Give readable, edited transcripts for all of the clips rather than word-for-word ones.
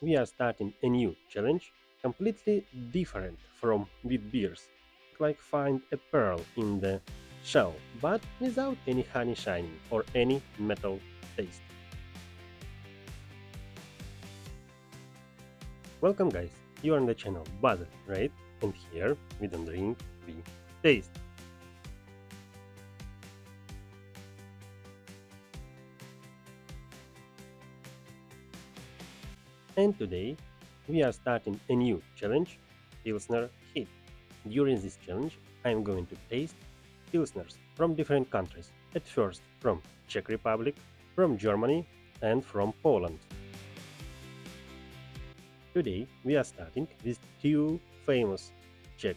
we are starting a new challenge, completely different from with beers. Like find a pearl in the shell, but without any honey shining or any metal taste. Welcome guys, you are on the channel Basil, right? And here we don't drink, we taste. And today we are starting a new challenge, Pilsner Hit. During this challenge I am going to taste Pilsners from different countries. At first from Czech Republic, from Germany and from Poland. Today we are starting with two famous Czech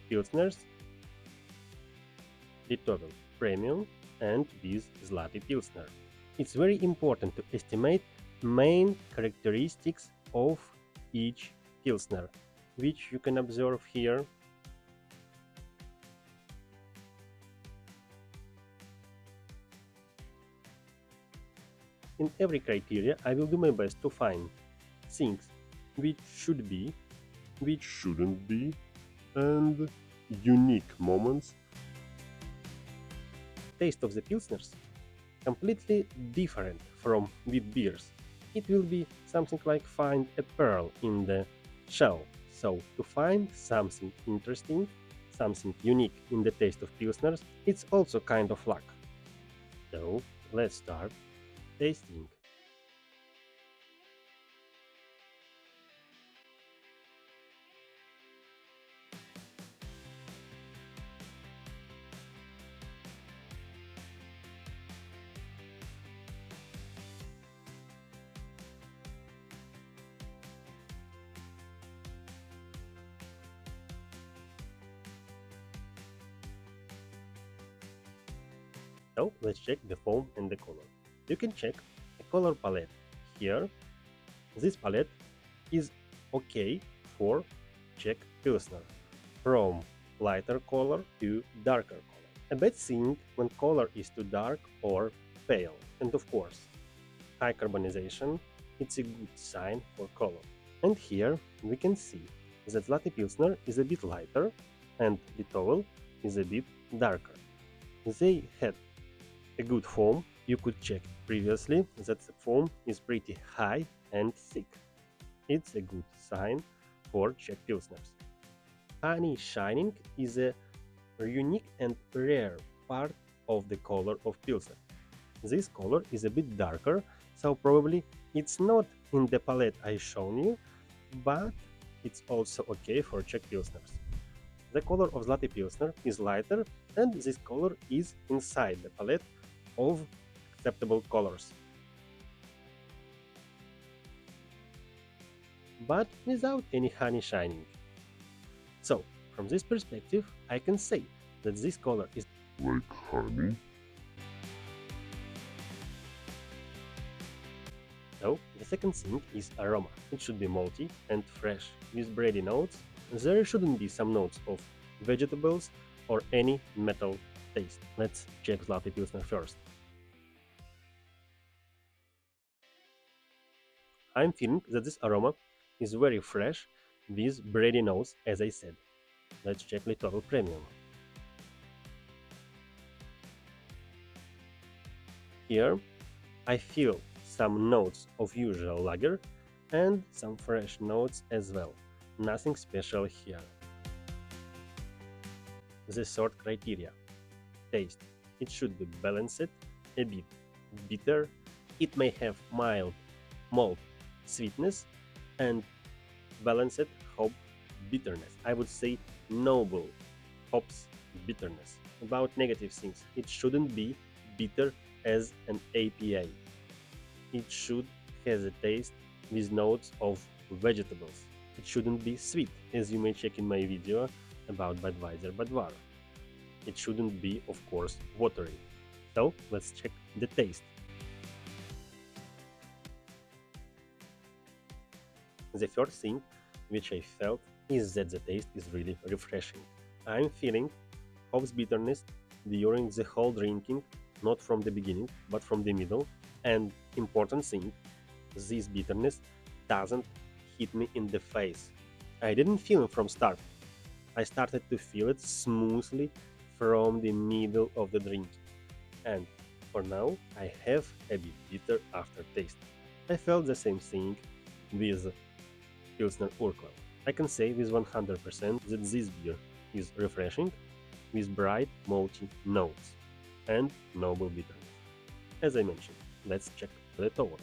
Pilsners, Litovel Premium and with Zlaty Pilsner. It's very important to estimate main characteristics of each Pilsner, which you can observe here. In every criteria, I will do my best to find things which should be, which shouldn't be, and unique moments. Taste of the Pilsners completely different from with beers. It will be something like find a pearl in the shell. So to find something interesting, something unique in the taste of Pilsners, it's also kind of luck. So let's start tasting. So let's check the foam and the color. You can check the color palette here. This palette is okay for Czech Pilsner, from lighter color to darker color. A bad thing when color is too dark or pale. And of course, high carbonization, it's a good sign for color. And here we can see that Zlaty Pilsner is a bit lighter and Litovel is a bit darker. They had a good foam. You could check previously that the foam is pretty high and thick. It's a good sign for Czech Pilsners. Honey shining is a unique and rare part of the color of Pilsner. This color is a bit darker, so probably it's not in the palette I shown you, but it's also okay for Czech Pilsners. The color of Zlaty Pilsner is lighter, and this color is inside the palette of acceptable colors, but without any honey shining. So, from this perspective, I can say that this color is like honey. So, the second thing is aroma. It should be malty and fresh, with bready notes. There shouldn't be some notes of vegetables or any metal taste. Let's check Zlaty Pilsner first. I'm feeling that this aroma is very fresh with bready notes, as I said. Let's check Litovel Premium. Here I feel some notes of usual lager and some fresh notes as well. Nothing special here. The third criteria. Taste. It should be balanced, a bit bitter. It may have mild malt sweetness and balanced hop bitterness. I would say noble hops bitterness. About negative things, it shouldn't be bitter as an APA. It should have a taste with notes of vegetables. It shouldn't be sweet, as you may check in my video about Budweiser Budvar. It shouldn't be, of course, watery. So let's check the taste. The first thing which I felt is that the taste is really refreshing. I'm feeling hops bitterness during the whole drinking, not from the beginning, but from the middle. And important thing, this bitterness doesn't hit me in the face. I didn't feel it from start. I started to feel it smoothly from the middle of the drink. And for now, I have a bit bitter aftertaste. I felt the same thing with Pilsner Urquell. I can say with 100% that this beer is refreshing with bright malty notes and noble bitterness. As I mentioned, let's check the Litovel.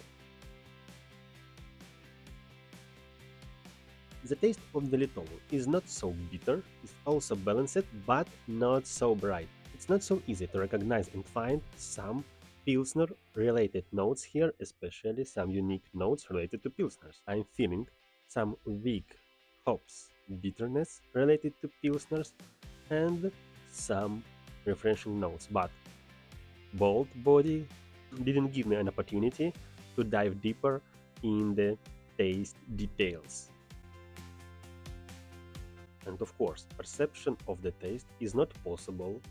The taste of the Litovel is not so bitter, it's also balanced but not so bright. It's not so easy to recognize and find some Pilsner related notes here, especially some unique notes related to Pilsners. I'm feeling some weak hops bitterness related to Pilsners and some refreshing notes, but bold body didn't give me an opportunity to dive deeper in the taste details. And of course, perception of the taste is not possible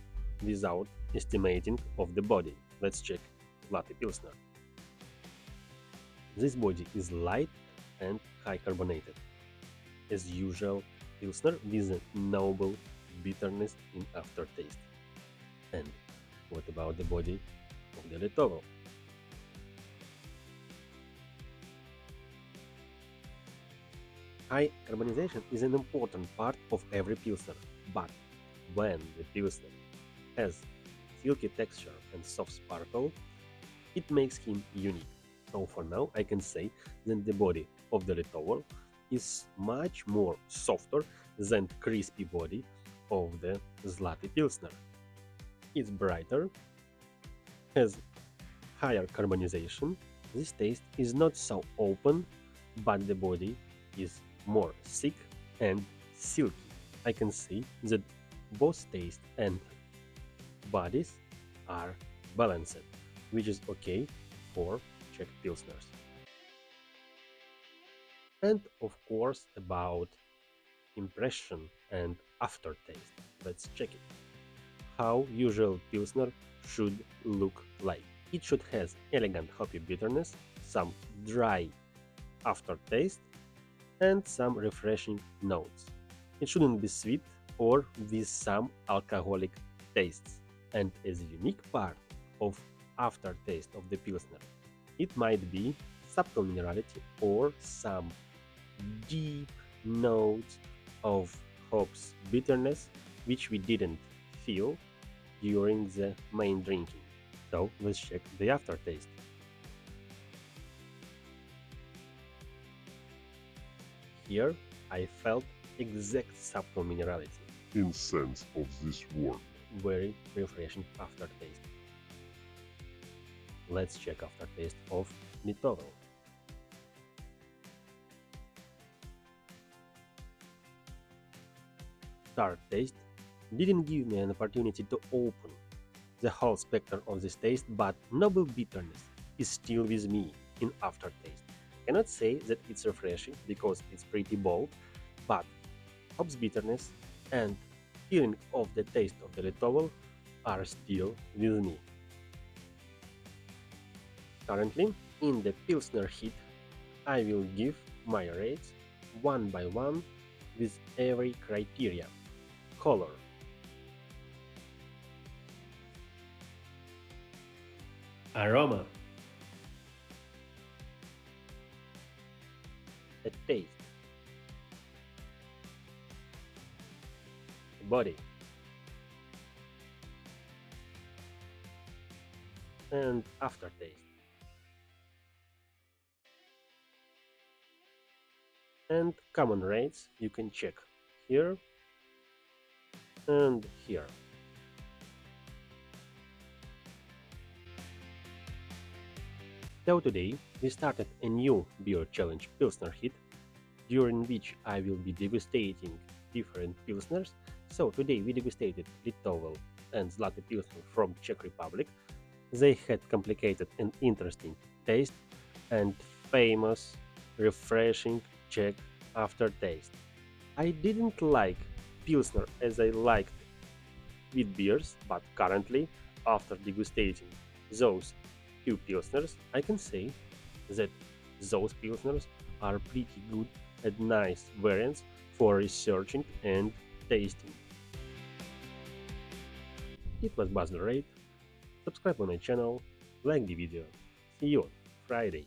without estimating of the body. Let's check Zlaty Pilsner. This body is light and high carbonated. As usual, Pilsner with a noble bitterness in aftertaste. And what about the body of the Litovel? High carbonization is an important part of every Pilsner, but when the Pilsner has silky texture and soft sparkle, it makes him unique. So for now, I can say that the body of the Litovel is much more softer than crispy body of the Zlaty Pilsner. It's brighter, has higher carbonization. This taste is not so open, but the body is more thick and silky. I can see that both taste and bodies are balanced, which is okay for Czech Pilsners. And of course about impression and aftertaste. Let's check it. How usual Pilsner should look like. It should have elegant hoppy bitterness, some dry aftertaste, and some refreshing notes. It shouldn't be sweet or with some alcoholic tastes. And as a unique part of aftertaste of the Pilsner, it might be subtle minerality or some deep notes of hops bitterness which we didn't feel during the main drinking. So let's check the aftertaste. Here I felt exact subtle minerality, in sense of this word. very refreshing aftertaste. Let's check aftertaste of Litovel. Tart taste didn't give me an opportunity to open the whole spectrum of this taste, but noble bitterness is still with me in aftertaste. I cannot say that it's refreshing because it's pretty bold, but hops bitterness and feeling of the taste of the Litovel are still with me. Currently, in the Pilsner heat, I will give my rates one by one with every criteria. Color, aroma, the taste, the body, and aftertaste. And common rates you can check here and here. So today we started a new beer challenge Pilsner hit, during which I will be degustating different Pilsners. So today we degustated Litovel and Zlaty Pilsner from Czech Republic. They had complicated and interesting taste and famous, refreshing Czech aftertaste. I didn't like Pilsner as I liked with beers, but currently, after degustating those two Pilsners, I can say that those Pilsners are pretty good and nice variants for researching and tasting. It was Buzz the Raid. Subscribe on my channel, like the video. See you on Friday.